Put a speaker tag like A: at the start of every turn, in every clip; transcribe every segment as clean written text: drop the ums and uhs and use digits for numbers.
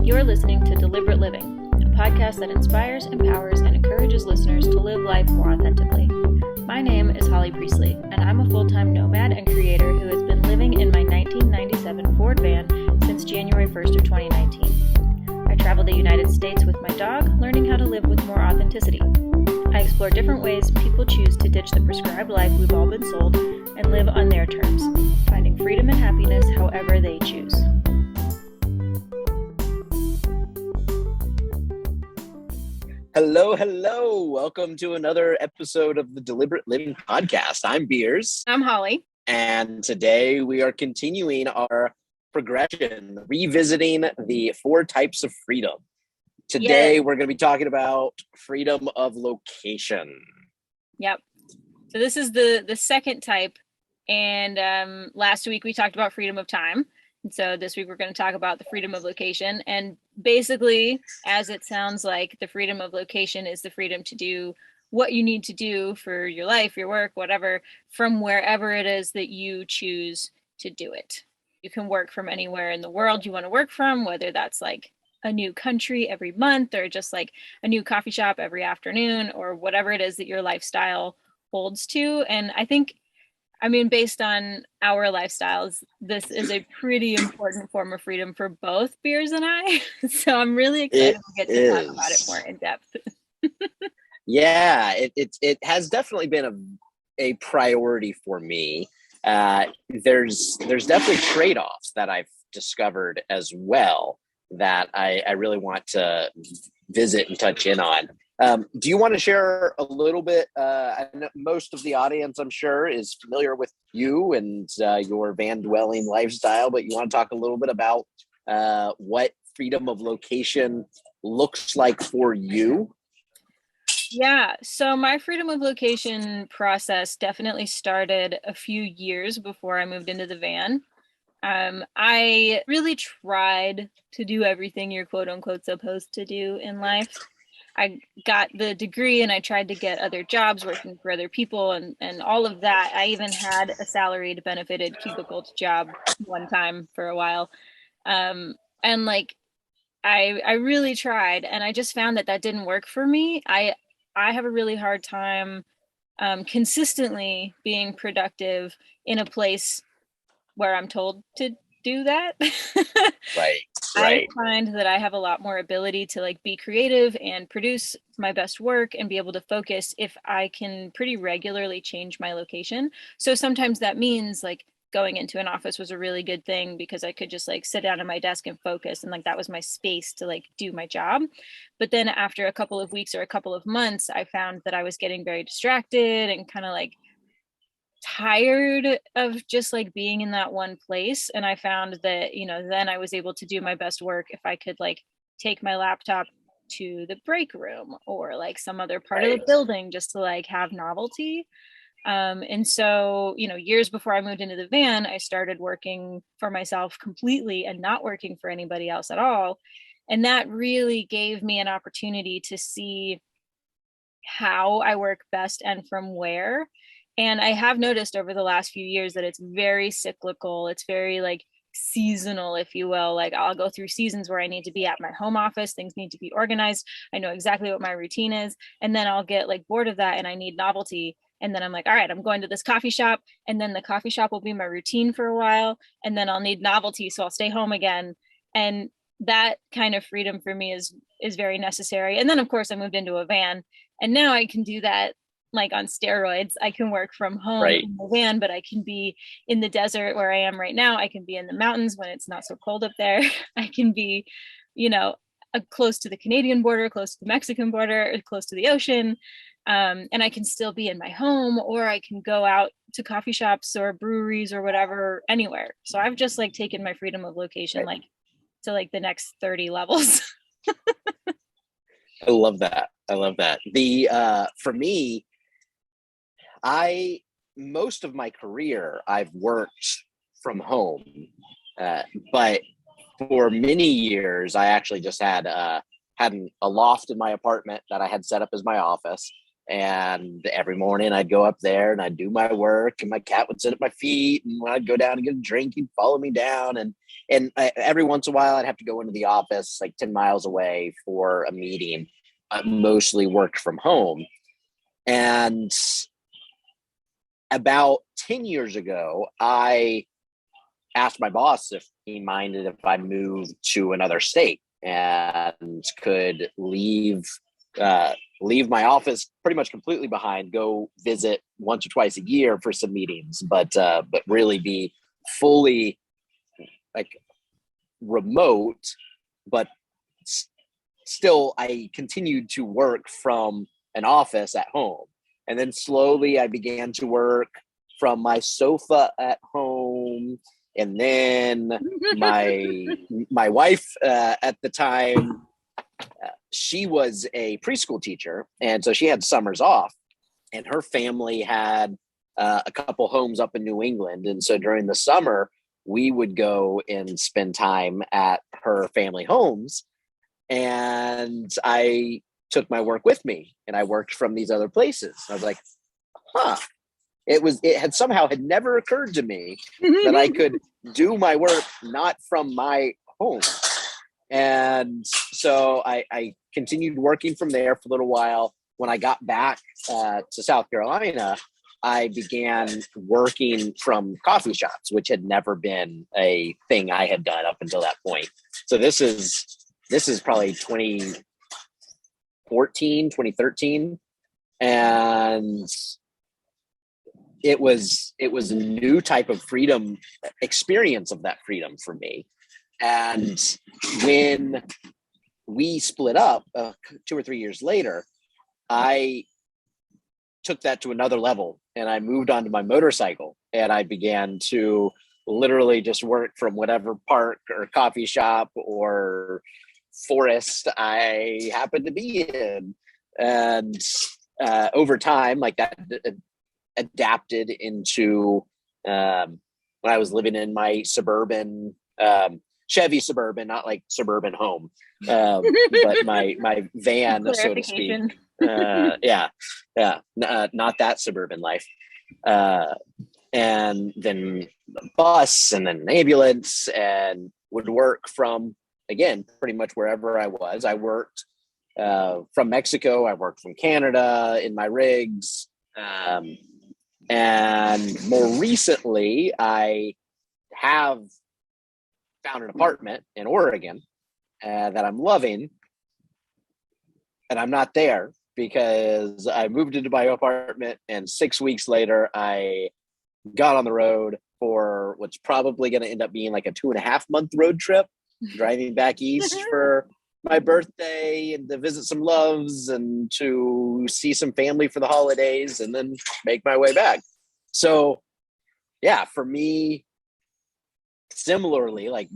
A: You're listening to Deliberate Living, a podcast that inspires, empowers, and encourages listeners to live life more authentically. My name is Holly Priestley, and I'm a full-time nomad and creator who has been living in my 1997 Ford van since January 1st of 2019. I travel the United States with my dog, learning how to live with more authenticity. I explore different ways people choose to ditch the prescribed life we've all been sold and live on their terms, finding freedom and happiness however they choose.
B: Hello. Welcome to another episode of the Deliberate Living Podcast. I'm Beers.
A: I'm Holly.
B: And today we are continuing our progression, revisiting the 4 types of freedom. Today we're going to be talking about freedom of location.
A: Yep. So this is the second type. And last week we talked about freedom of time. And so this week we're going to talk about the freedom of location. And basically, as it sounds like, the freedom of location is the freedom to do what you need to do for your life, your work, whatever, from wherever it is that you choose to do it. You can work from anywhere in the world you want to work from, whether that's like a new country every month or just like a new coffee shop every afternoon or whatever it is that your lifestyle holds to. And I think, based on our lifestyles, this is a pretty important form of freedom for both Beers and I. So I'm really excited to get to talk about it more in depth.
B: Yeah, it has definitely been a priority for me. There's definitely trade-offs that I've discovered as well that I really want to visit and touch in on. Do you want to share a little bit? I know most of the audience, I'm sure, is familiar with you and your van dwelling lifestyle, but you want to talk a little bit about what freedom of location looks like for you?
A: Yeah, so my freedom of location process definitely started a few years before I moved into the van. I really tried to do everything you're quote unquote supposed to do in life. I got the degree and I tried to get other jobs working for other people and all of that. I even had a salaried benefited cubicle job one time for a while. I really tried, and I just found that didn't work for me. I have a really hard time consistently being productive in a place where I'm told to do that.
B: Right.
A: I find that I have a lot more ability to be creative and produce my best work and be able to focus if I can pretty regularly change my location. So sometimes that means going into an office was a really good thing because I could just sit down at my desk and focus, and that was my space to do my job. But then after a couple of weeks or a couple of months, I found that I was getting very distracted and kind of tired of just being in that one place. And I found that, then I was able to do my best work if I could take my laptop to the break room or some other part of the building just to have novelty. And so, years before I moved into the van, I started working for myself completely and not working for anybody else at all. And that really gave me an opportunity to see how I work best and from where. And I have noticed over the last few years that it's very cyclical. It's very seasonal, if you will. I'll go through seasons where I need to be at my home office. Things need to be organized. I know exactly what my routine is. And then I'll get bored of that and I need novelty. And then I'm all right, I'm going to this coffee shop. And then the coffee shop will be my routine for a while. And then I'll need novelty. So I'll stay home again. And that kind of freedom for me is very necessary. And then, of course, I moved into a van. And now I can do that on steroids. I can work from home in the van, but I can be in the desert where I am right now. I can be in the mountains when it's not so cold up there. I can be, close to the Canadian border, close to the Mexican border, close to the ocean. And I can still be in my home, or I can go out to coffee shops or breweries or whatever, anywhere. So I've just taken my freedom of location to the next 30 levels.
B: I love that. For me, most of my career, I've worked from home, but for many years, I actually just had a loft in my apartment that I had set up as my office. And every morning I'd go up there and I'd do my work, and my cat would sit at my feet. And when I'd go down and get a drink, he'd follow me down. Every once in a while I'd have to go into the office like 10 miles away for a meeting. I mostly worked from home. And about 10 years ago, I asked my boss if he minded if I moved to another state and could leave my office pretty much completely behind, go visit once or twice a year for some meetings, but really be fully like remote. But still, I continued to work from an office at home. And then slowly I began to work from my sofa at home. And then my wife at the time, she was a preschool teacher. And so she had summers off, and her family had a couple homes up in New England. And so during the summer, we would go and spend time at her family homes. And I took my work with me, and I worked from these other places. I was like, it had somehow had never occurred to me that I could do my work not from my home. And so I continued working from there for a little while. When I got back to South Carolina, I began working from coffee shops, which had never been a thing I had done up until that point. So this is probably 2014, 2013. And it was a new type of freedom, experience of that freedom for me. And when we split up 2 or 3 years later, I took that to another level, and I moved onto my motorcycle, and I began to literally just work from whatever park or coffee shop or forest I happened to be in. And over time, like that adapted into when I was living in my suburban Chevy Suburban, not like suburban home, but my van, so to speak. Not that suburban life. And then bus, and then an ambulance, and would work from, again, pretty much wherever I was. I worked from Mexico. I worked from Canada in my rigs. And more recently, I have found an apartment in Oregon that I'm loving, and I'm not there because I moved into my apartment, and 6 weeks later I got on the road for what's probably going to end up being like a 2.5-month road trip, driving back east for my birthday and to visit some loves and to see some family for the holidays, and then make my way back. So yeah, for me, similarly, like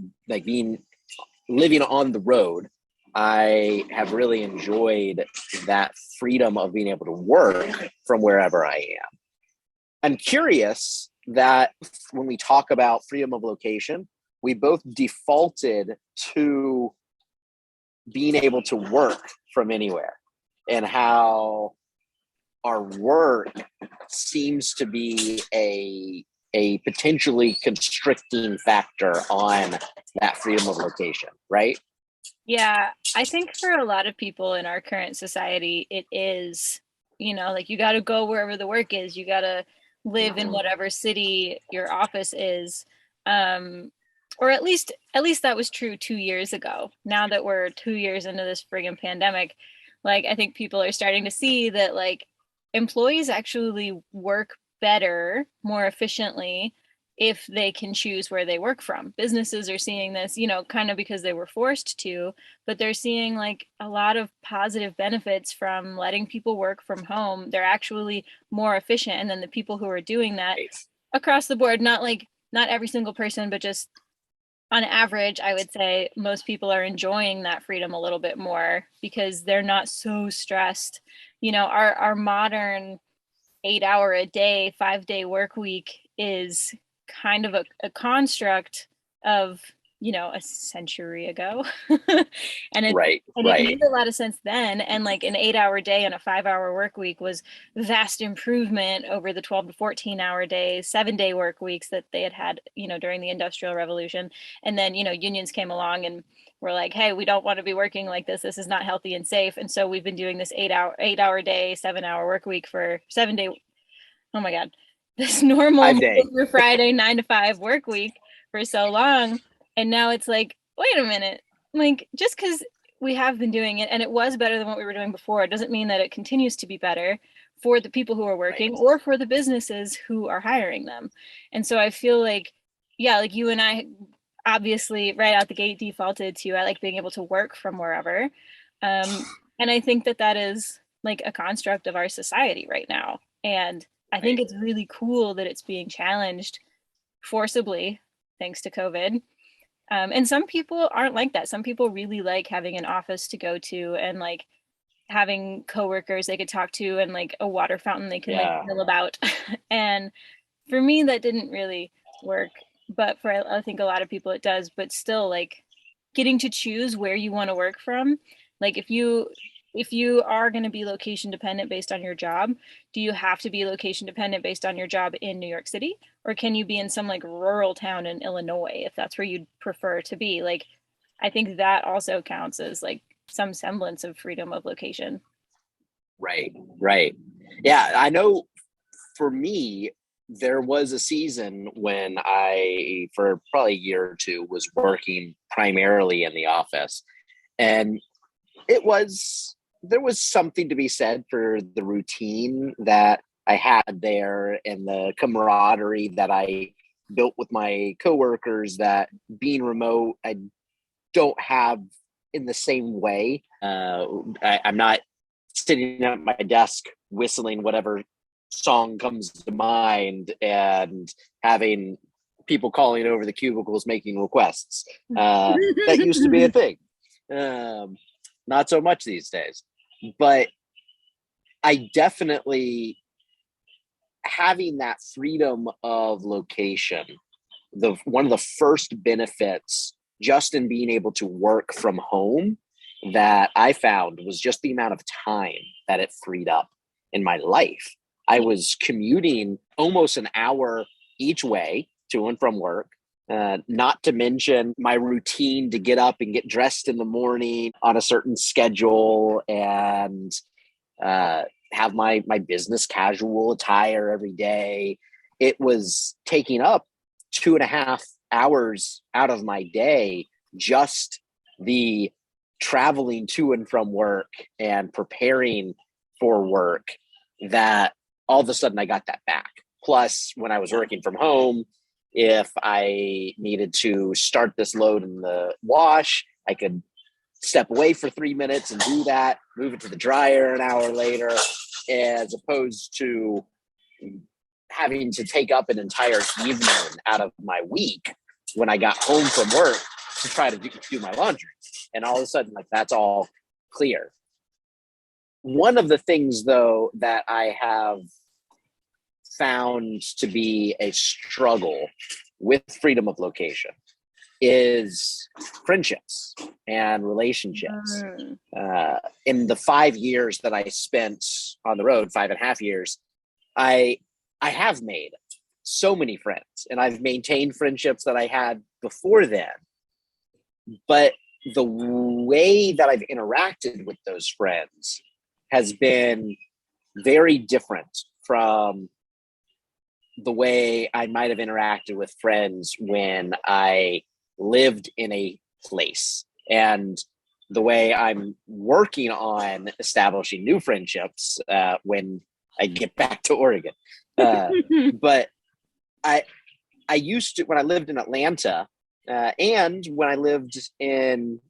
B: living on the road, I have really enjoyed that freedom of being able to work from wherever I am. I'm curious that when we talk about freedom of location, we both defaulted to being able to work from anywhere, and how our work seems to be a potentially constricting factor on that freedom of location, right?
A: Yeah, I think for a lot of people in our current society, it is, like you got to go wherever the work is. You got to live in whatever city your office is. Or at least that was true 2 years ago. Now that we're 2 years into this friggin' pandemic, like I think people are starting to see that like employees actually work better, more efficiently if they can choose where they work from. Businesses are seeing this, kind of because they were forced to, but they're seeing like a lot of positive benefits from letting people work from home. They're actually more efficient. And then the people who are doing that across the board, not every single person, but just on average, I would say most people are enjoying that freedom a little bit more because they're not so stressed. Our modern 8-hour a day, 5-day work week is kind of a construct of a century ago. and it
B: Right,
A: and it
B: right.
A: made a lot of sense then. And like an 8-hour day and a 5-hour work week was vast improvement over the 12 to 14-hour days, 7-day work weeks that they had during the Industrial Revolution. And then, unions came along and were like, hey, we don't want to be working like this. This is not healthy and safe. And so we've been doing this 8-hour day, 7-hour work week for 7-day. Oh my God, this normal
B: 5 day.
A: Monday through Friday 9 to 5 work week for so long. And now it's like, wait a minute, like just because we have been doing it and it was better than what we were doing before, it doesn't mean that it continues to be better for the people who are working or for the businesses who are hiring them. And so I feel like, yeah, like you and I obviously right out the gate defaulted to I like being able to work from wherever. And I think that that is like a construct of our society right now. And I think it's really cool that it's being challenged forcibly thanks to COVID. And some people aren't like that. Some people really like having an office to go to and like having coworkers they could talk to and like a water fountain they can like chill about. And for me, that didn't really work. But for I think a lot of people it does. But still, like getting to choose where you want to work from, like if you are going to be location dependent based on your job, do you have to be location dependent based on your job in New York City? Or can you be in some like rural town in Illinois if that's where you'd prefer to be? Like, I think that also counts as like some semblance of freedom of location.
B: Right, right. Yeah, I know for me, there was a season when I, for probably a year or two, was working primarily in the office. And there was something to be said for the routine that I had there and the camaraderie that I built with my coworkers that being remote, I don't have in the same way. I'm not sitting at my desk whistling whatever song comes to mind and having people calling over the cubicles making requests. That used to be a thing. Not so much these days. But I definitely having that freedom of location, one of the first benefits just in being able to work from home that I found was just the amount of time that it freed up in my life. I was commuting almost an hour each way to and from work. Not to mention my routine to get up and get dressed in the morning on a certain schedule and have my business casual attire every day. It was taking up 2.5 hours out of my day, just the traveling to and from work and preparing for work, that all of a sudden I got that back. Plus, when I was working from home, if I needed to start this load in the wash, I could step away for 3 minutes and do that, move it to the dryer an hour later, as opposed to having to take up an entire evening out of my week when I got home from work to try to do my laundry. And all of a sudden, like, that's all clear. One of the things, though, that I have found to be a struggle with freedom of location is friendships and relationships. In the 5 years that I spent on the road, 5.5 years, I have made so many friends, and I've maintained friendships that I had before then. But the way that I've interacted with those friends has been very different from the way I might have interacted with friends when I lived in a place. And the way I'm working on establishing new friendships when I get back to Oregon. But I used to, when I lived in Atlanta and when I lived in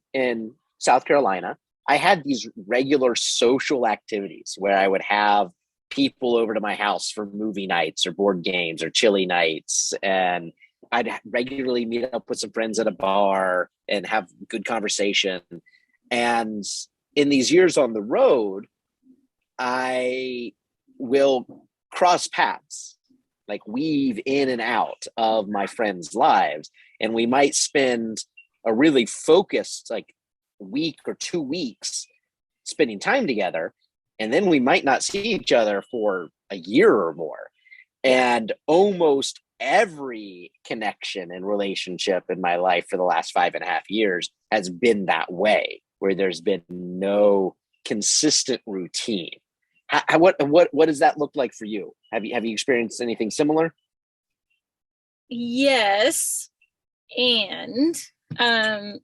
B: South Carolina, I had these regular social activities where I would have people over to my house for movie nights or board games or chili nights. And I'd regularly meet up with some friends at a bar and have good conversation. And in these years on the road, I will cross paths, like weave in and out of my friends' lives. And we might spend a really focused like week or 2 weeks spending time together, and then we might not see each other for a year or more. And almost every connection and relationship in my life for the last 5.5 years has been that way, where there's been no consistent routine. What does that look like for you? Have you experienced anything similar?
A: Yes. And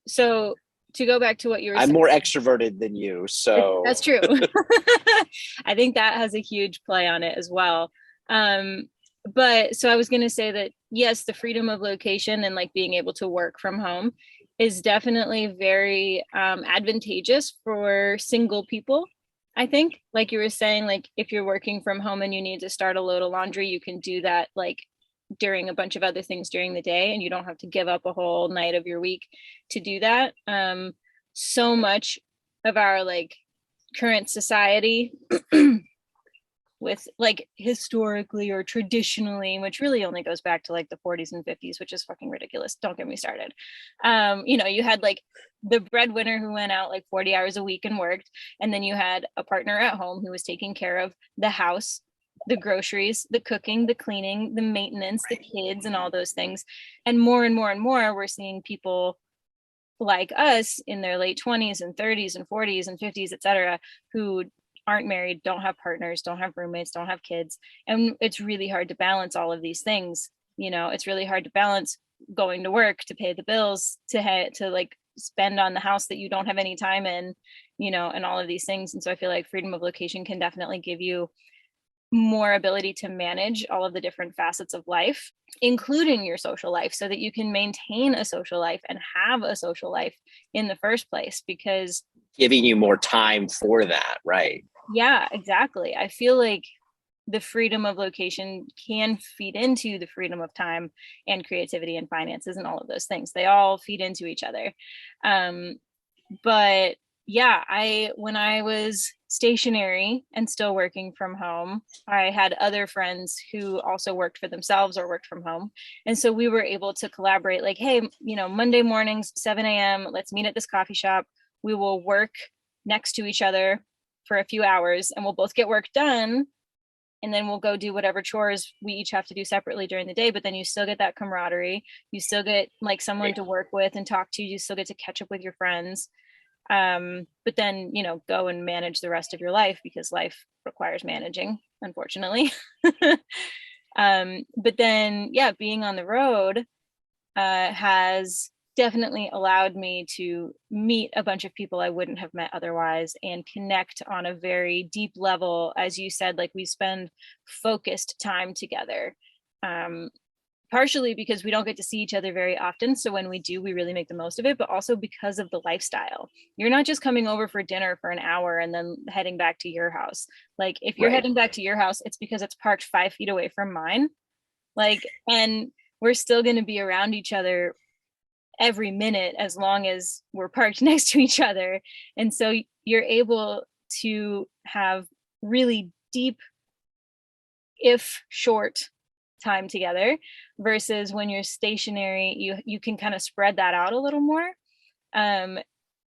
A: so to go back to what you were
B: I'm
A: saying,
B: more extroverted than you, so
A: that's true. I think that has a huge play on it as well. But so I was going to say that, yes, the freedom of location and like being able to work from home is definitely very advantageous for single people. I think, like you were saying, like if you're working from home and you need to start a load of laundry, you can do that like during a bunch of other things during the day, and you don't have to give up a whole night of your week to do that. So much of our like current society with like historically or traditionally, which really only goes back to like the 40s and 50s, which is fucking ridiculous. Don't get me started. You had like the breadwinner who went out like 40 hours a week and worked, and then you had a partner at home who was taking care of the house, the groceries, the cooking, the cleaning, the maintenance, the kids, and all those things. And more and more and more, we're seeing people like us in their late 20s and 30s and 40s and 50s, etc., who aren't married, don't have partners, don't have roommates, don't have kids. And it's really hard to balance all of these things. It's really hard to balance going to work, to pay the bills, to like spend on the house that you don't have any time in, and all of these things. And so I feel like freedom of location can definitely give you more ability to manage all of the different facets of life, including your social life, so that you can maintain a social life and have a social life in the first place, because
B: giving you more time for that, right?
A: Yeah, exactly. I feel like the freedom of location can feed into the freedom of time and creativity and finances and all of those things. They all feed into each other. But yeah, when I was stationary and still working from home, I had other friends who also worked for themselves or worked from home. And so we were able to collaborate like, hey, Monday mornings, 7 a.m., let's meet at this coffee shop. We will work next to each other for a few hours and we'll both get work done. And then we'll go do whatever chores we each have to do separately during the day. But then you still get that camaraderie. You still get like someone to work with and talk to. You still get to catch up with your friends. But then, go and manage the rest of your life, because life requires managing, unfortunately. But then, yeah, being on the road has definitely allowed me to meet a bunch of people I wouldn't have met otherwise and connect on a very deep level. As you said, like we spend focused time together. Partially because we don't get to see each other very often. So when we do, we really make the most of it, but also because of the lifestyle. You're not just coming over for dinner for an hour and then heading back to your house. Like if you're heading back to your house, it's because it's parked 5 feet away from mine. Like, and we're still going to be around each other every minute as long as we're parked next to each other. And so you're able to have really deep, if short, time together, versus when you're stationary, you can kind of spread that out a little more. And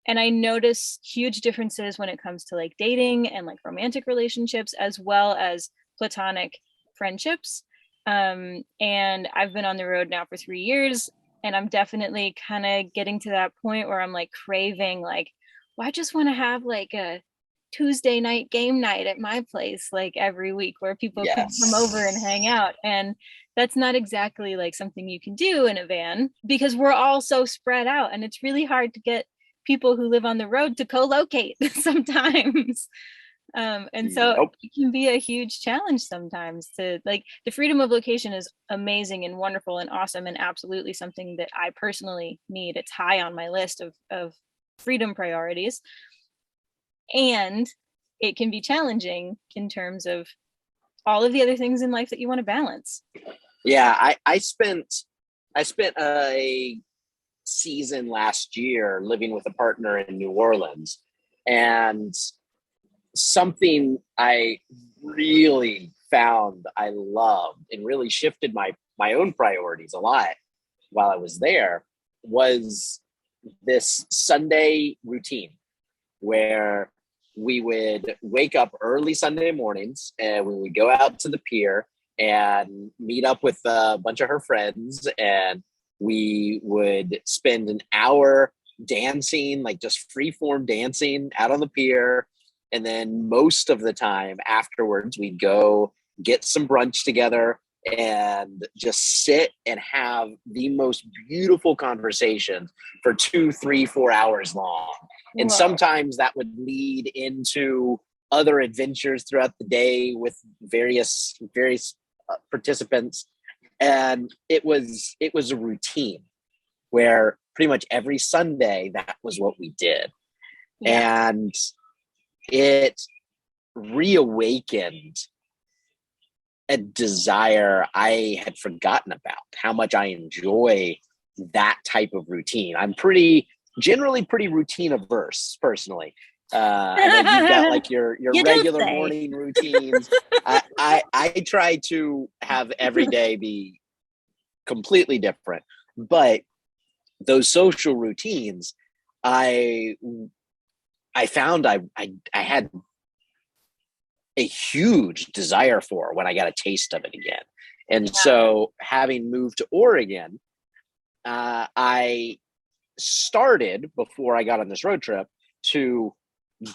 A: I notice huge differences when it comes to like dating and like romantic relationships as well as platonic friendships. And I've been on the road now for 3 years, and I'm definitely kind of getting to that point where I'm like craving like, well, I just want to have like a Tuesday night game night at my place like every week where people can come over and hang out. And that's not exactly like something you can do in a van because we're all so spread out, and it's really hard to get people who live on the road to co-locate sometimes. And so it can be a huge challenge sometimes to like, the freedom of location is amazing and wonderful and awesome and absolutely something that I personally need. It's high on my list of freedom priorities. And it can be challenging in terms of all of the other things in life that you want to balance.
B: Yeah, I spent a season last year living with a partner in New Orleans, and something I really found I loved and really shifted my own priorities a lot while I was there was this Sunday routine where we would wake up early Sunday mornings and we would go out to the pier and meet up with a bunch of her friends, and we would spend an hour dancing, like just free form dancing out on the pier. And then most of the time afterwards, we'd go get some brunch together and just sit and have the most beautiful conversations for 2, 3, 4 hours long. And sometimes that would lead into other adventures throughout the day with various participants. And it was a routine where pretty much every Sunday that was what we did. Yeah. And it reawakened a desire I had forgotten about, how much I enjoy that type of routine. I'm generally pretty routine averse personally. I know you've got like your regular morning routines. I try to have every day be completely different, but those social routines, I found I had a huge desire for when I got a taste of it again. And so having moved to Oregon, I started, before I got on this road trip, to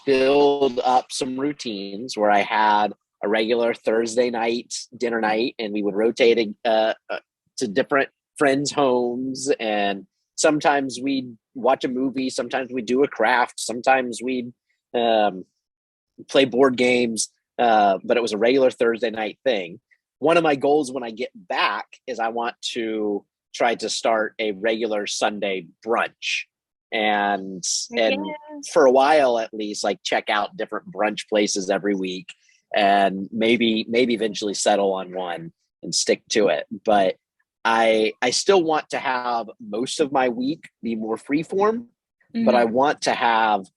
B: build up some routines where I had a regular Thursday night dinner night, and we would rotate to different friends' homes, and sometimes we'd watch a movie, sometimes we'd do a craft, sometimes we'd play board games, but it was a regular Thursday night thing. One of my goals when I get back is I want to try to start a regular Sunday brunch, and for a while at least, like check out different brunch places every week, and maybe eventually settle on one and stick to it. But I still want to have most of my week be more freeform, but I want to have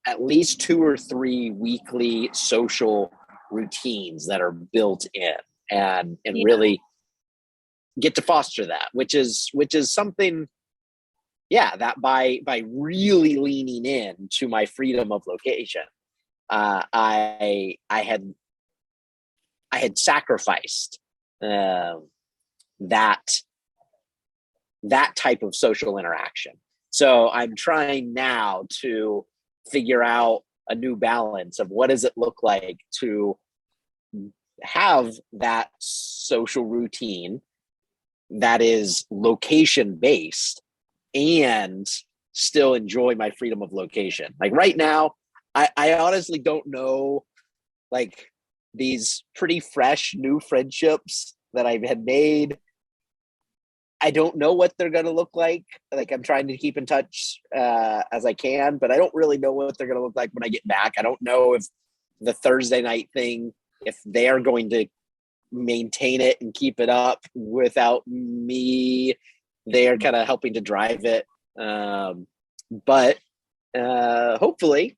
B: at least 2 or 3 weekly social routines that are built in, and really get to foster that, which is something, that by really leaning in to my freedom of location, I had sacrificed that type of social interaction. So I'm trying now to figure out a new balance of what does it look like to have that social routine that is location based and still enjoy my freedom of location. Like right now, I honestly don't know, like these pretty fresh new friendships that I had made, I don't know what they're going to look like. Like I'm trying to keep in touch as I can, but I don't really know what they're going to look like when I get back. I don't know if the Thursday night thing, if they are going to maintain it and keep it up without me. They are kind of helping to drive it. But hopefully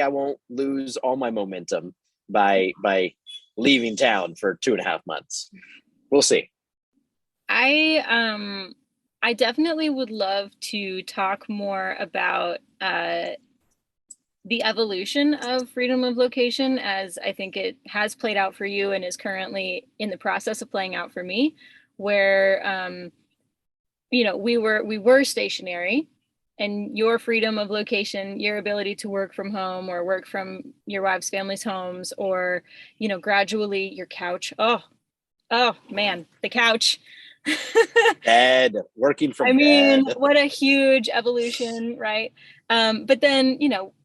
B: I won't lose all my momentum by leaving town for 2.5 months. We'll see.
A: I definitely would love to talk more about the evolution of freedom of location, as I think it has played out for you and is currently in the process of playing out for me, where we were stationary, and your freedom of location, your ability to work from home or work from your wife's family's homes, or gradually your couch. Oh man, the couch.
B: Bed, working from bed.
A: What a huge evolution, right? But then,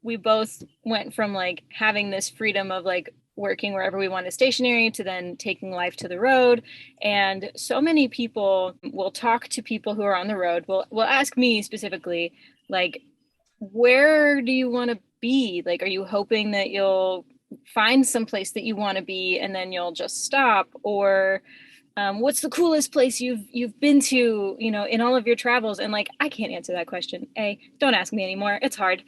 A: we both went from like having this freedom of like working wherever we wanted stationary to then taking life to the road. And so many people will talk to people who are on the road, will ask me specifically, like, where do you want to be? Like, are you hoping that you'll find some place that you want to be and then you'll just stop? Or what's the coolest place you've been to, in all of your travels? And like, I can't answer that question. Don't ask me anymore. It's hard.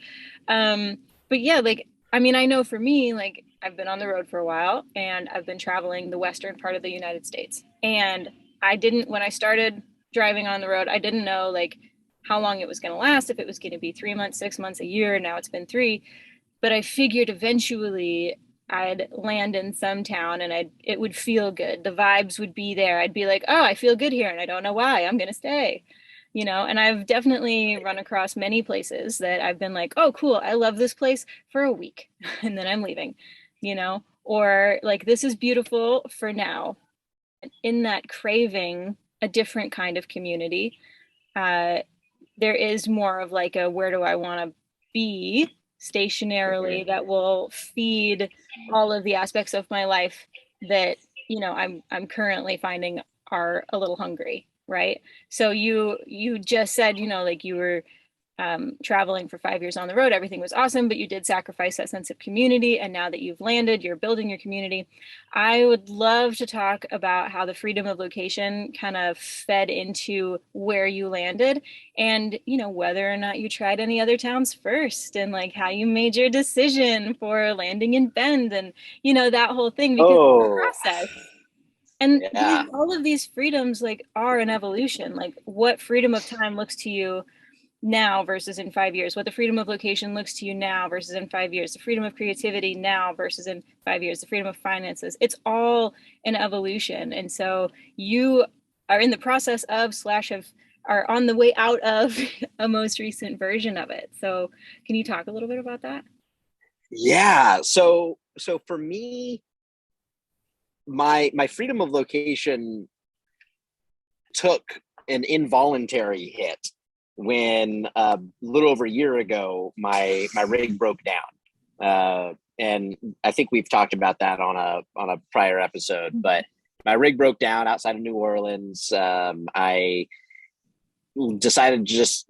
A: But yeah, like, I know for me, like, I've been on the road for a while, and I've been traveling the western part of the United States. And when I started driving on the road, I didn't know like how long it was going to last, if it was going to be 3 months, 6 months, a year. Now it's been 3. But I figured eventually I'd land in some town and it would feel good. The vibes would be there. I'd be like, oh, I feel good here and I don't know why. I'm going to stay. And I've definitely run across many places that I've been like, oh, cool, I love this place for a week and then I'm leaving, or like, this is beautiful for now. In that craving a different kind of community, there is more of like a, where do I want to be stationarily that will feed all of the aspects of my life that I'm currently finding are a little hungry, right? So you just said, like, you were traveling for 5 years on the road, everything was awesome, but you did sacrifice that sense of community. And now that you've landed, you're building your community. I would love to talk about how the freedom of location kind of fed into where you landed, and whether or not you tried any other towns first, and like how you made your decision for landing in Bend, and that whole thing, because it's a process. And
B: yeah.
A: all of these freedoms like are an evolution. Like, what freedom of time looks to you now versus in 5 years, what the freedom of location looks to you now versus in 5 years, the freedom of creativity now versus in 5 years, the freedom of finances, it's all an evolution. And so you are in the process of are on the way out of a most recent version of it. So can you talk a little bit about that?
B: Yeah. So for me, my freedom of location took an involuntary hit when a little over a year ago my rig broke down, and I think we've talked about that on a prior episode. But my rig broke down outside of New Orleans. I decided to just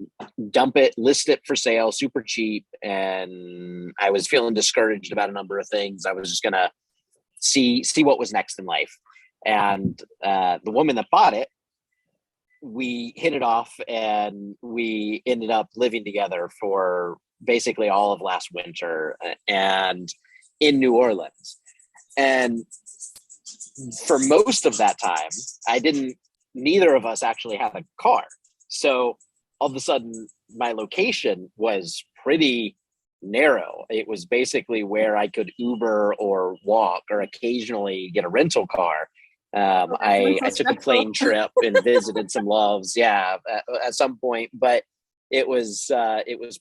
B: dump it, list it for sale, super cheap, and I was feeling discouraged about a number of things. I was just gonna see what was next in life, and the woman that bought it, we hit it off and we ended up living together for basically all of last winter and in New Orleans. And for most of that time, neither of us actually had a car. So all of a sudden my location was pretty narrow. It was basically where I could Uber or walk or occasionally get a rental car. I took a plane trip and visited some loves, at some point, but it was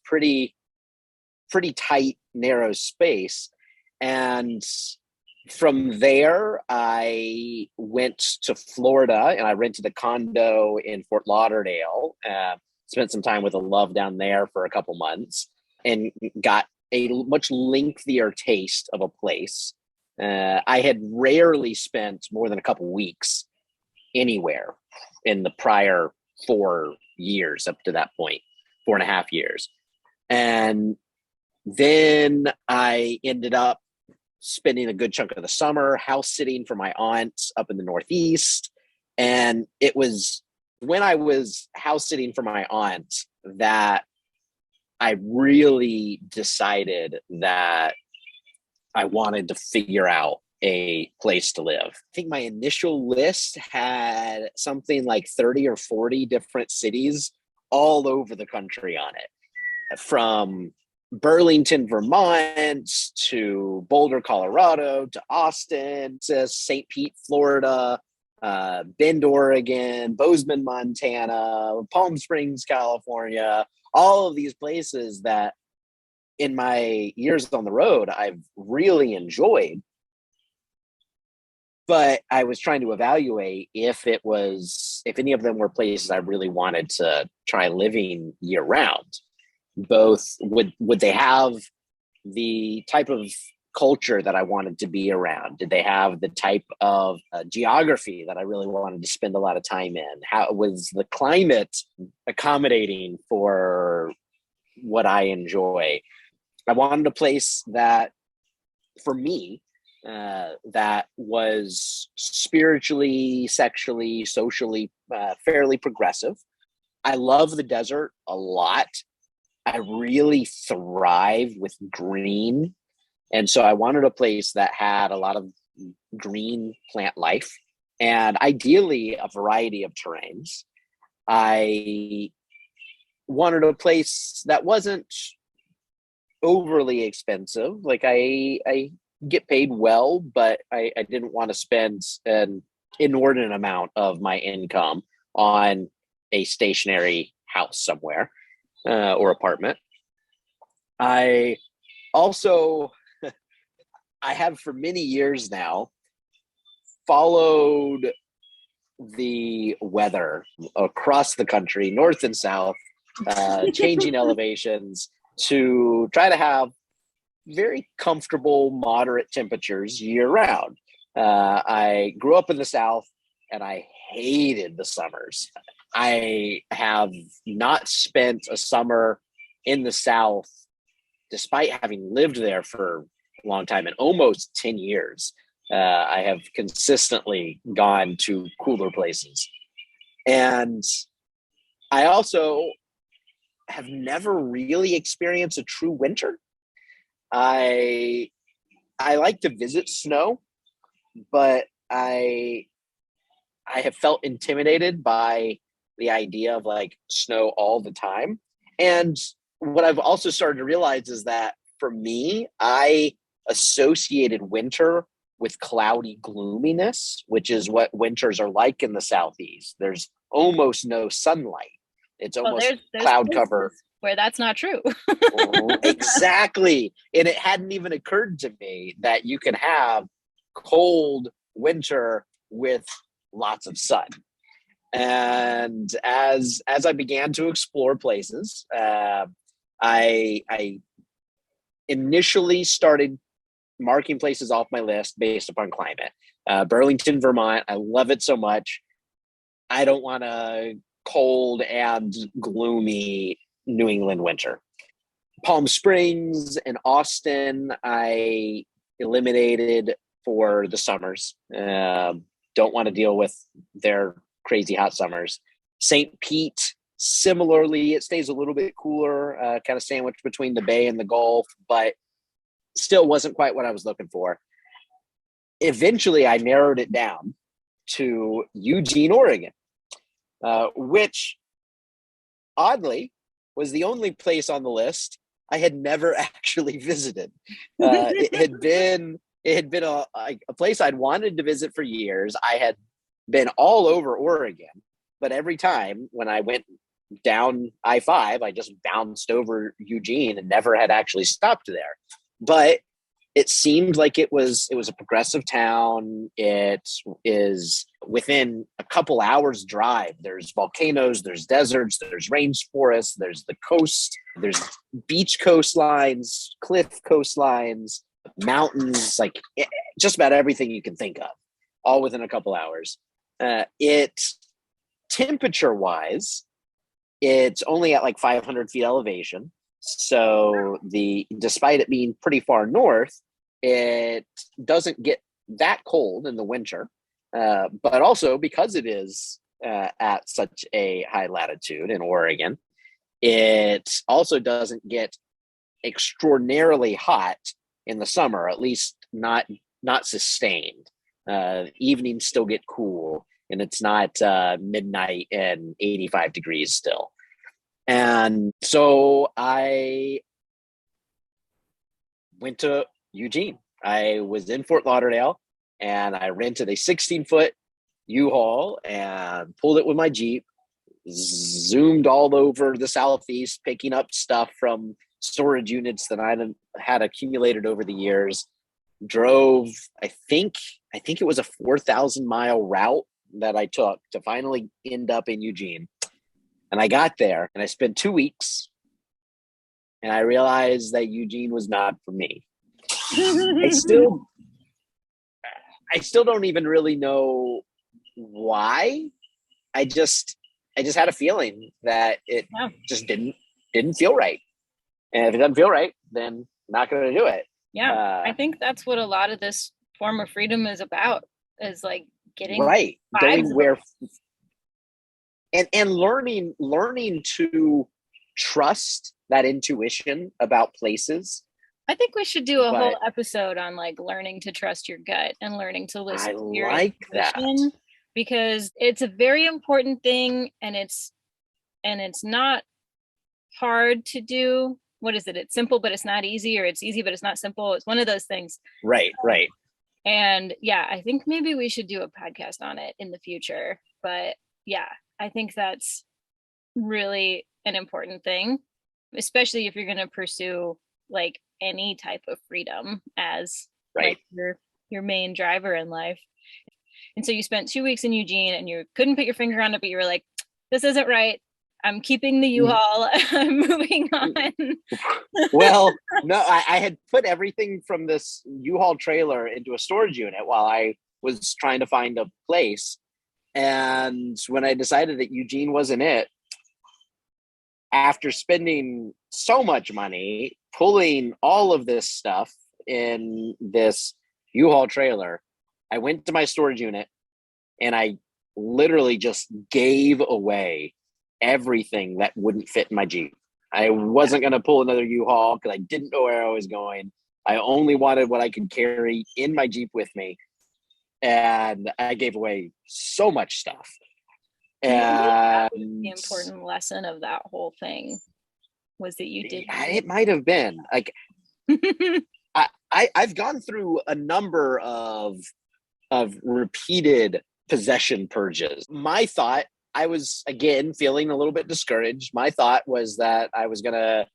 B: pretty tight, narrow space. And from there, I went to Florida and I rented a condo in Fort Lauderdale. Spent some time with a love down there for a couple months and got a much lengthier taste of a place. I had rarely spent more than a couple weeks anywhere in the prior 4 years up to that point, 4.5 years. And then I ended up spending a good chunk of the summer house sitting for my aunt up in the Northeast. And it was when I was house sitting for my aunt that I really decided that I wanted to figure out a place to live. I think my initial list had something like 30 or 40 different cities all over the country on it, from Burlington, Vermont to Boulder, Colorado to Austin to St. Pete, Florida, Bend, Oregon, Bozeman, Montana, Palm Springs, California, all of these places that in my years on the road, I've really enjoyed. But I was trying to evaluate if any of them were places I really wanted to try living year round. Both would they have the type of culture that I wanted to be around? Did they have the type of geography that I really wanted to spend a lot of time in? How was the climate accommodating for what I enjoy? I wanted a place that, for me, that was spiritually, sexually, socially fairly progressive. I love the desert a lot. I really thrive with green. And so I wanted a place that had a lot of green plant life and ideally a variety of terrains. I wanted a place that wasn't overly expensive. Like I get paid well, but I didn't want to spend an inordinate amount of my income on a stationary house somewhere or apartment. I also, I have for many years now followed the weather across the country, north and south, changing elevations to try to have very comfortable, moderate temperatures year round. I grew up in the South and I hated the summers. I have not spent a summer in the South, despite having lived there for a long time, in almost 10 years. I have consistently gone to cooler places. And I also have never really experienced a true winter. I like to visit snow, but I have felt intimidated by the idea of like snow all the time. And what I've also started to realize is that for me, I associated winter with cloudy gloominess, which is what winters are like in the Southeast. There's almost no sunlight. It's almost
A: there's
B: cloud cover.
A: Where that's not true.
B: Exactly. And it hadn't even occurred to me that you can have cold winter with lots of sun. And as I began to explore places, I initially started marking places off my list based upon climate. Burlington, Vermont, I love it so much. I don't want a cold and gloomy New England winter. Palm Springs and Austin, I eliminated for the summers. Don't want to deal with their crazy hot summers. St. Pete, similarly, it stays a little bit cooler, kind of sandwiched between the Bay and the Gulf, but still wasn't quite what I was looking for. Eventually, I narrowed it down to Eugene, Oregon, which oddly was the only place on the list I had never actually visited. It had been a place I'd wanted to visit for years. I had been all over Oregon, but every time when I went down I-5, I just bounced over Eugene and never had actually stopped there. But it seemed like it was a progressive town. It is within a couple hours drive. There's volcanoes, there's deserts, there's rainforests, there's the coast, there's beach coastlines, cliff coastlines, mountains, like just about everything you can think of, all within a couple hours. It temperature wise, it's only at like 500 feet elevation. So despite it being pretty far north, it doesn't get that cold in the winter. But also because it is at such a high latitude in Oregon, it also doesn't get extraordinarily hot in the summer, at least not sustained. Evenings still get cool, and it's not midnight and 85 degrees still. And so I went to Eugene. I was in Fort Lauderdale and I rented a 16-foot U-Haul and pulled it with my Jeep, zoomed all over the Southeast, picking up stuff from storage units that I had accumulated over the years. Drove, I think it was a 4,000 mile route that I took to finally end up in Eugene. And I got there and I spent 2 weeks and I realized that Eugene was not for me. I still don't even really know why. I just had a feeling that it just didn't feel right. And if it doesn't feel right, then I'm not going to do it.
A: Yeah. I think that's what a lot of this form of freedom is about, is like getting
B: right. Going where and learning to trust that intuition about places.
A: I think we should do a whole episode on like learning to trust your gut and learning to listen to your intuition, because it's a very important thing, and it's not hard to do. What is it? It's simple, but it's not easy, or it's easy, but it's not simple. It's one of those things.
B: Right.
A: And yeah, I think maybe we should do a podcast on it in the future. But yeah, I think that's really an important thing, especially if you're going to pursue like any type of freedom as like your main driver in life. And so you spent 2 weeks in Eugene and you couldn't put your finger on it, but you were like, this isn't right. I'm keeping the U-Haul. I'm moving on.
B: Well, no, I had put everything from this U-Haul trailer into a storage unit while I was trying to find a place. And when I decided that Eugene wasn't it, after spending so much money, pulling all of this stuff in this U-Haul trailer, I went to my storage unit and I literally just gave away everything that wouldn't fit in my Jeep. I wasn't going to pull another U-Haul because I didn't know where I was going. I only wanted what I could carry in my Jeep with me. And I gave away so much stuff. And
A: the important lesson of that whole thing was that you did.
B: It might have been like, I've gone through a number of repeated possession purges. My thought, I was again feeling a little bit discouraged. My thought was that I was going to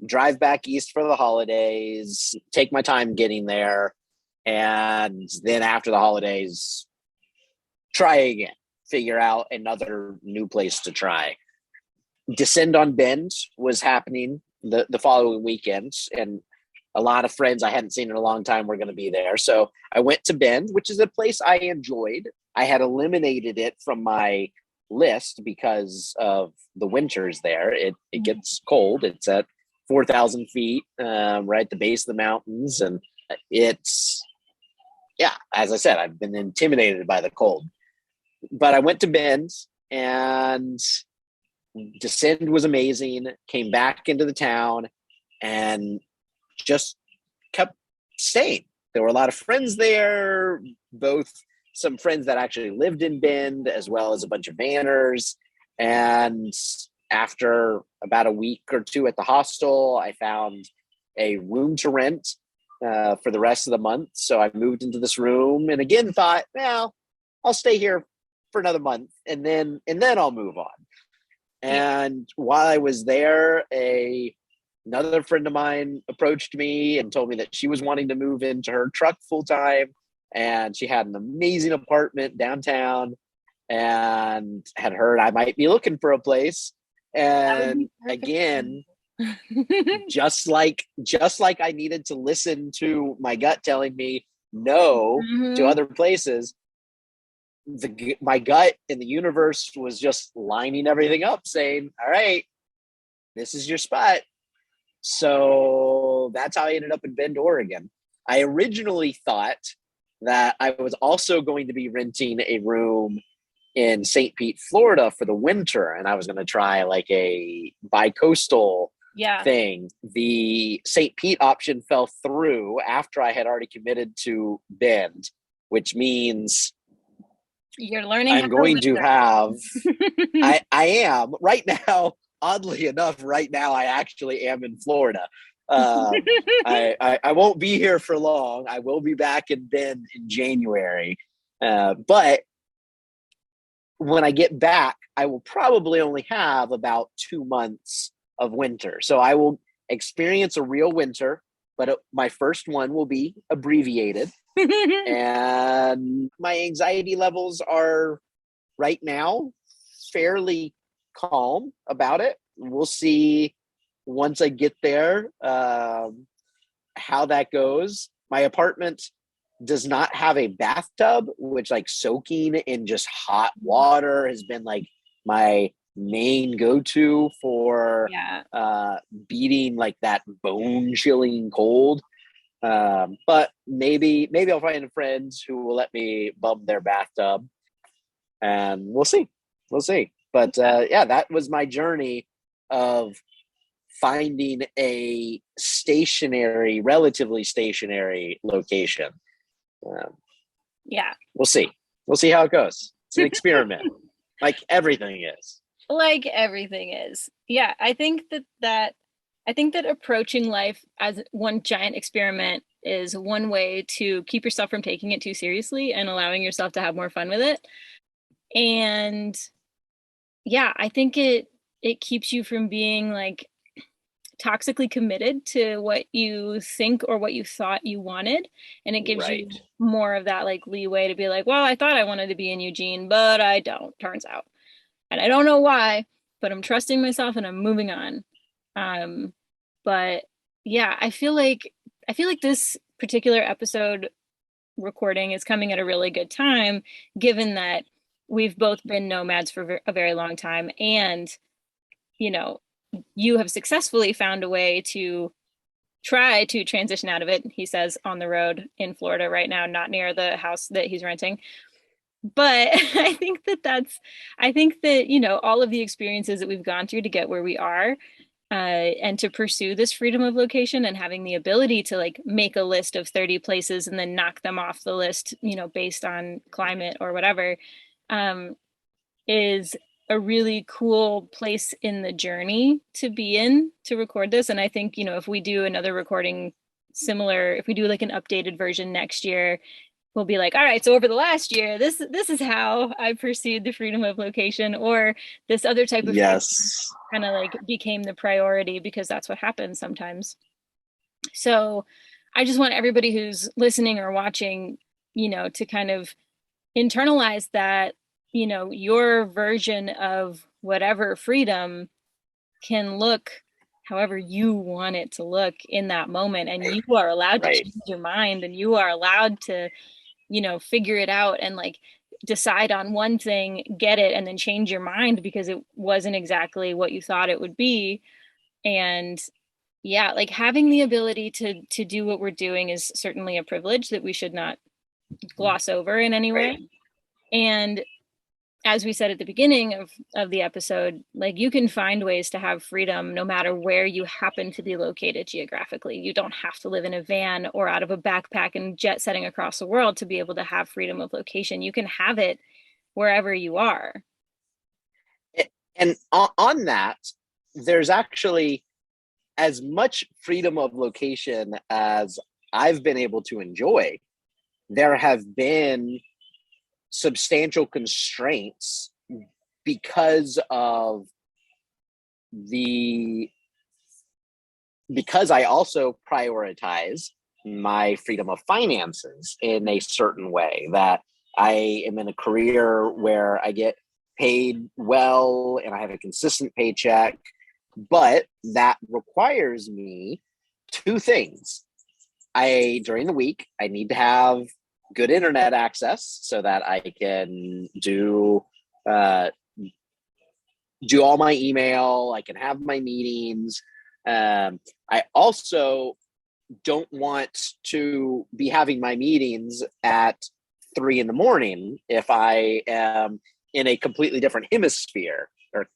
B: drive back east for the holidays, take my time getting there, and then after the holidays, try again, figure out another new place to try. Descend on Bend was happening the following weekend, and a lot of friends I hadn't seen in a long time were going to be there. So I went to Bend, which is a place I enjoyed. I had eliminated it from my list because of the winters there. It gets cold. It's at 4,000 feet, right at the base of the mountains. And it's, yeah, as I said, I've been intimidated by the cold. But I went to Bend and Descend was amazing, came back into the town and just kept staying. There were a lot of friends there, both some friends that actually lived in Bend, as well as a bunch of vanners. And after about a week or two at the hostel, I found a room to rent for the rest of the month. So I moved into this room and again thought, well, I'll stay here for another month and then I'll move on. And while I was there, another friend of mine approached me and told me that she was wanting to move into her truck full time. And she had an amazing apartment downtown and had heard I might be looking for a place. And again, just like I needed to listen to my gut telling me no to other places, my gut and the universe was just lining everything up saying, all right, this is your spot. So that's how I ended up in Bend, Oregon. I originally thought that I was also going to be renting a room in St. Pete, Florida for the winter. And I was going to try like a bi-coastal thing. The St. Pete option fell through after I had already committed to Bend, which means
A: you're learning.
B: I'm going to have, I am right now, oddly enough, right now, I actually am in Florida. I won't be here for long. I will be back in Bend in January. But when I get back, I will probably only have about 2 months of winter. So I will experience a real winter, but my first one will be abbreviated. And my anxiety levels are right now fairly calm about it. We'll see once I get there how that goes. My apartment does not have a bathtub, which like soaking in just hot water has been like my main go-to for beating like that bone chilling cold. But maybe I'll find friends who will let me bum their bathtub, and we'll see. But that was my journey of finding a relatively stationary location. We'll see how it goes. It's an experiment, like everything is.
A: like everything is. Yeah, I think that approaching life as one giant experiment is one way to keep yourself from taking it too seriously and allowing yourself to have more fun with it. And yeah, I think it keeps you from being like toxically committed to what you think or what you thought you wanted, and it gives you
B: Right.
A: more of that like leeway to be like, well, I thought I wanted to be in Eugene, but I don't, turns out. And I don't know why, but I'm trusting myself and I'm moving on. Um, but yeah, I feel like this particular episode recording is coming at a really good time, given that we've both been nomads for a very long time, and you know, you have successfully found a way to try to transition out of it. He says on the road in Florida right now, not near the house that he's renting. But I think that, you know, all of the experiences that we've gone through to get where we are, and to pursue this freedom of location and having the ability to like make a list of 30 places and then knock them off the list, you know, based on climate or whatever, um, is a really cool place in the journey to be in to record this. And I think, you know, if we do another recording similar, if we do like an updated version next year, we'll be like, all right, so over the last year, this is how I pursued the freedom of location, or this other type of freedom
B: Yes.
A: kind of like became the priority, because that's what happens sometimes. So I just want everybody who's listening or watching, you know, to kind of internalize that, you know, your version of whatever freedom can look however you want it to look in that moment. And you are allowed to
B: Right.
A: change your mind, and you are allowed to, you know, figure it out and like decide on one thing, get it, and then change your mind because it wasn't exactly what you thought it would be. And yeah, like having the ability to do what we're doing is certainly a privilege that we should not gloss over in any
B: Right.
A: way. And as we said at the beginning of the episode, like you can find ways to have freedom no matter where you happen to be located geographically. You don't have to live in a van or out of a backpack and jet setting across the world to be able to have freedom of location. You can have it wherever you are.
B: And on that, there's actually as much freedom of location as I've been able to enjoy. There have been substantial constraints because of the because I also prioritize my freedom of finances in a certain way, that I am in a career where I get paid well and I have a consistent paycheck, but that requires me two things. During the week, I need to have good internet access so that I can do all my email. I can have my meetings. I also don't want to be having my meetings at 3 a.m. if I am in a completely different hemisphere or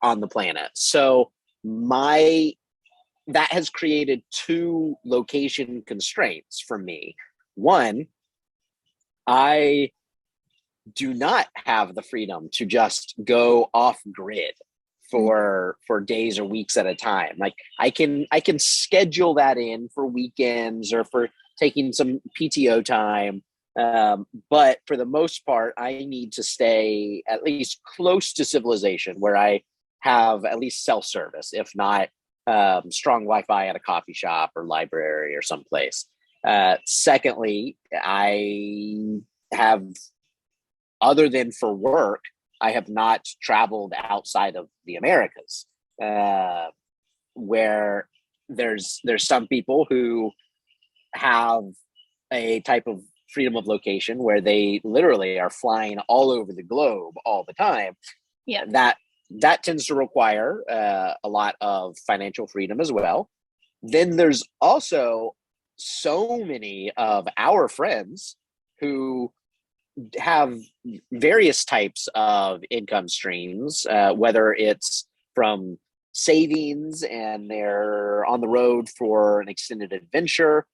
B: on the planet. So that has created two location constraints for me. One, I do not have the freedom to just go off grid for days or weeks at a time. Like I can schedule that in for weekends or for taking some PTO time. But for the most part, I need to stay at least close to civilization where I have at least self-service, if not strong Wi-Fi at a coffee shop or library or someplace. Secondly, I have, other than for work, I have not traveled outside of the Americas, where there's some people who have a type of freedom of location where they literally are flying all over the globe all the time.
A: Yeah,
B: that tends to require a lot of financial freedom as well. Then there's also so many of our friends who have various types of income streams, whether it's from savings and they're on the road for an extended adventure,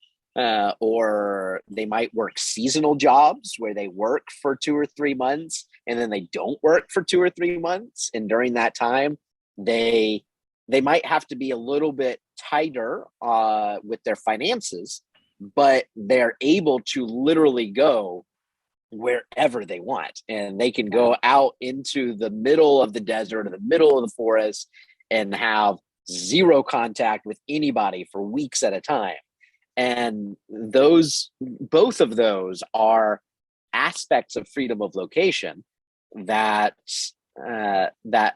B: or they might work seasonal jobs where they work for 2 or 3 months and then they don't work for 2 or 3 months. And during that time, they might have to be a little bit tighter with their finances, but they're able to literally go wherever they want, and they can go out into the middle of the desert or the middle of the forest and have zero contact with anybody for weeks at a time. And both of those are aspects of freedom of location that that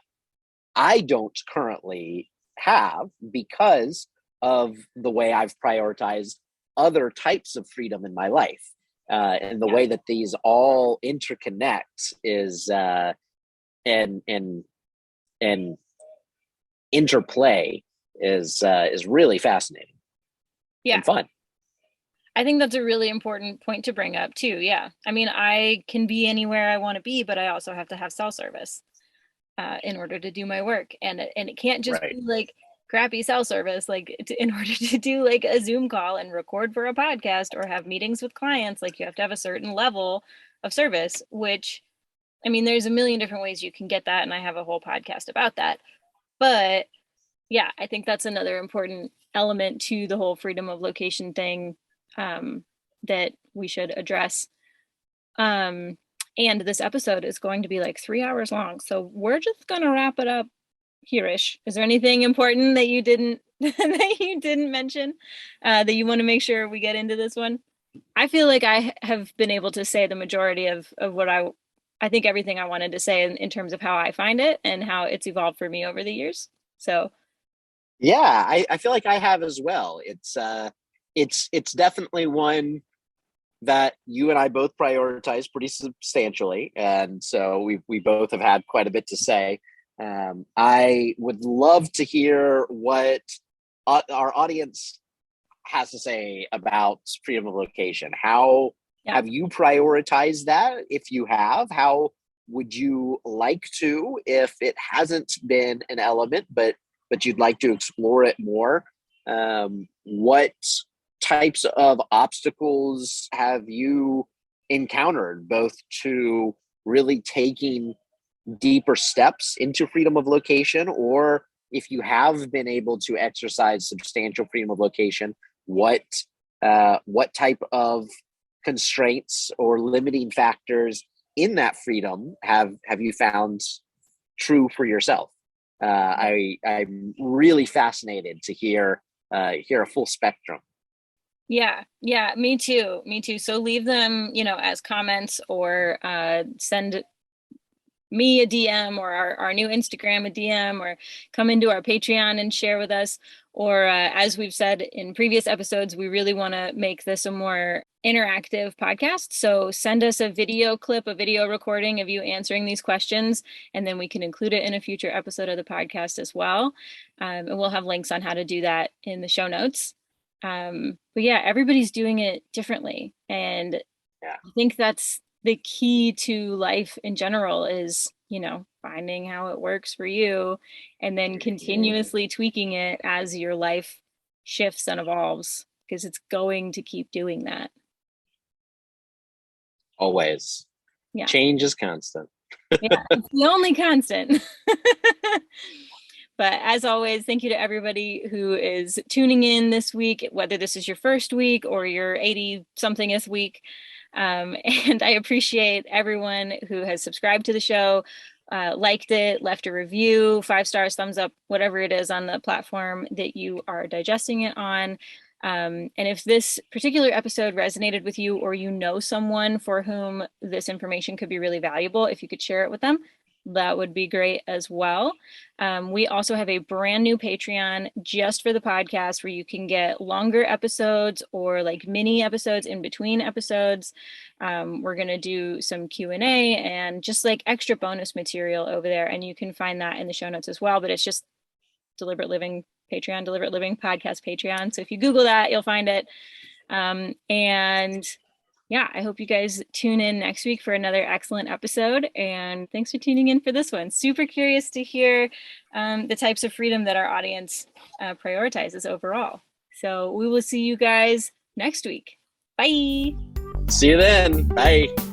B: I don't currently have because of the way I've prioritized other types of freedom in my life. And the way that these all interconnect is and interplay is really fascinating and fun.
A: I think that's a really important point to bring up too. Yeah. I mean, I can be anywhere I want to be, but I also have to have cell service in order to do my work. And it can't just be like crappy cell service, like in order to do like a Zoom call and record for a podcast or have meetings with clients, like you have to have a certain level of service, which, I mean, there's a million different ways you can get that. And I have a whole podcast about that. But yeah, I think that's another important element to the whole freedom of location thing that we should address. And this episode is going to be like 3 hours long. So we're just going to wrap it up here-ish. Is there anything important that you didn't mention that you want to make sure we get into this one? I feel like I have been able to say the majority of what I think everything I wanted to say in terms of how I find it and how it's evolved for me over the years. So
B: yeah, I feel like I have as well. It's definitely one that you and I both prioritize pretty substantially, and so we both have had quite a bit to say. I would love to hear what our audience has to say about freedom of location. How have you prioritized that? If you have, how would you like to, if it hasn't been an element, but you'd like to explore it more? What types of obstacles have you encountered, both to really taking deeper steps into freedom of location, or if you have been able to exercise substantial freedom of location, what type of constraints or limiting factors in that freedom have you found true for yourself? I'm really fascinated to hear a full spectrum.
A: Yeah, me too. So leave them, as comments, or send me a DM, or our new Instagram a DM, or come into our Patreon and share with us. Or as we've said in previous episodes, we really want to make this a more interactive podcast. So send us a video clip, a video recording of you answering these questions, and then we can include it in a future episode of the podcast as well. And we'll have links on how to do that in the show notes. But yeah, everybody's doing it differently. And I think that's the key to life in general is, finding how it works for you and then continuously tweaking it as your life shifts and evolves, because it's going to keep doing that.
B: Always. Yeah. Change is constant.
A: Yeah, it's the only constant. But as always, thank you to everybody who is tuning in this week, whether this is your first week or your 80-somethingth week. And I appreciate everyone who has subscribed to the show, liked it, left a review, 5 stars, thumbs up, whatever it is on the platform that you are digesting it on. And if this particular episode resonated with you, or someone for whom this information could be really valuable, if you could share it with them, that would be great as well. We also have a brand new Patreon just for the podcast, where you can get longer episodes or like mini episodes in between episodes. We're going to do some Q&A and just like extra bonus material over there. And you can find that in the show notes as well. But it's just Deliberate Living Patreon, Deliberate Living Podcast Patreon. So if you Google that, you'll find it. And yeah, I hope you guys tune in next week for another excellent episode. And thanks for tuning in for this one. Super curious to hear the types of freedom that our audience prioritizes overall. So we will see you guys next week. Bye.
B: See you then. Bye.